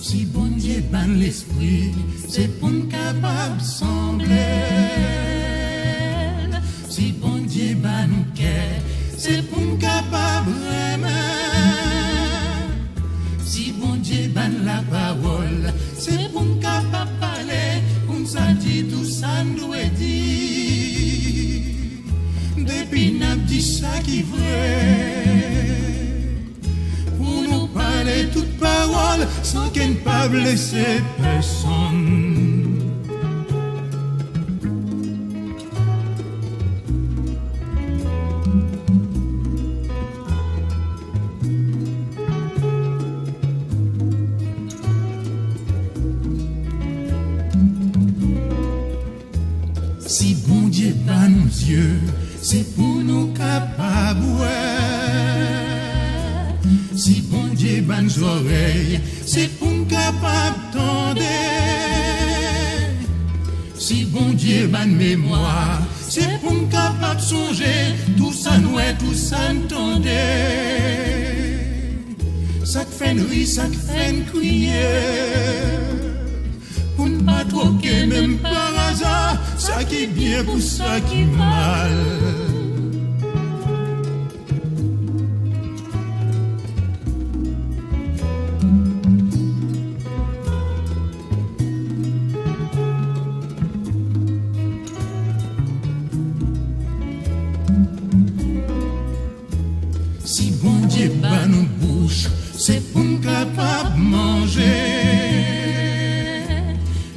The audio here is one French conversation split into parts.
Si bon Dieu ban l'esprit, c'est pour nous capable sembler. Si bon Dieu ban nous cœur, c'est pour nous capable aimer. Si bon Dieu ban la parole, c'est pour nous capable parler, pour nous dire tout ça nous doit dire. Depuis n'a dit ça qui vrai. Pour nous parler toute parole sans qu'elle ne pas blesser personne. Si bon Dieu bat nos yeux, c'est pour nous capables. Si bon Dieu bat nos oreilles, c'est pour nous capables d'entendre. Si bon Dieu bat nos mémoires, c'est pour nous capables de songer. Tout ça nous est, tout ça nous entend. Ça fait une rire, ça fait une crier. Pour ne pas troquer même par hasard, ça qui est bien pour ça qui est mal. Si bon Dieu bat nos bouches, c'est pour nous capables de manger.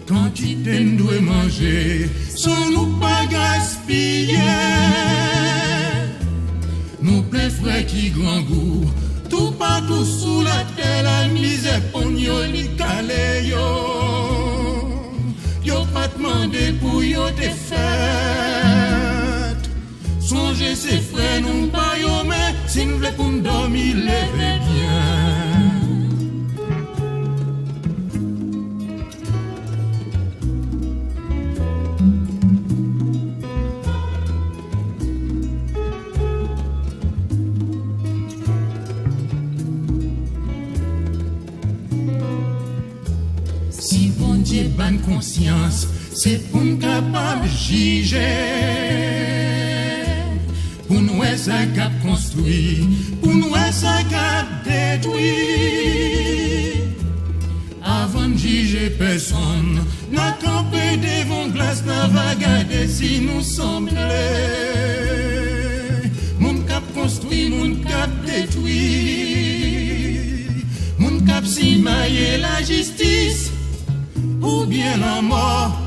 Quand tu t'aimes dois manger, sans nous pas gaspiller. Nous plein frais qui grand goût, tout partout sous la terre, la misère pour nous li calé yo. Yo pas demandé pour yo te fait. Songez ces frères nous pas yo mais si nous voulons pour nous dormir, levez bien. Si bon Dieu ban conscience, c'est pour nous capable de juger. Pour nous ça cap construit, pour nous ça cap détruit. Avant de juger personne, n'a campé devant glace, n'a va regarder si nous semblons. Mon cap construit, mon cap détruit. Mon cap si maille la justice, ou bien la mort.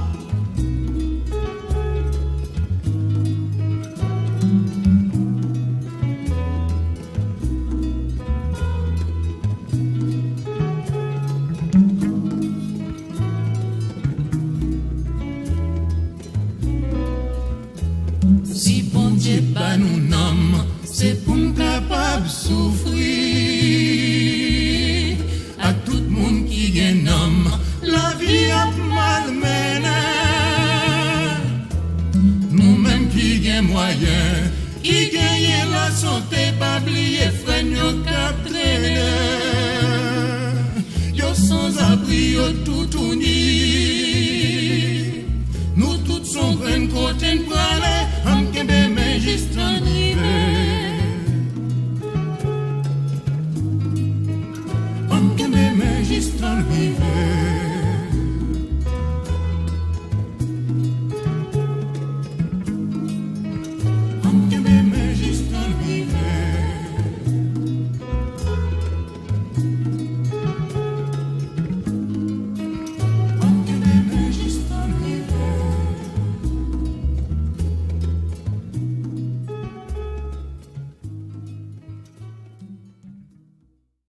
Si bon Dieu bat nous nomme, c'est pour nous capables de souffrir. À tout le monde qui gagne homme, la vie a mal mené. Nous-mêmes qui gagnons moyen, qui gagnons la santé, pas oublier frère nous cap traîner. Yo sans abri, yo tout uni. Nous tous sommes un côté de parler, en kembe mais juste en hiver. En kembe mais juste en hiver.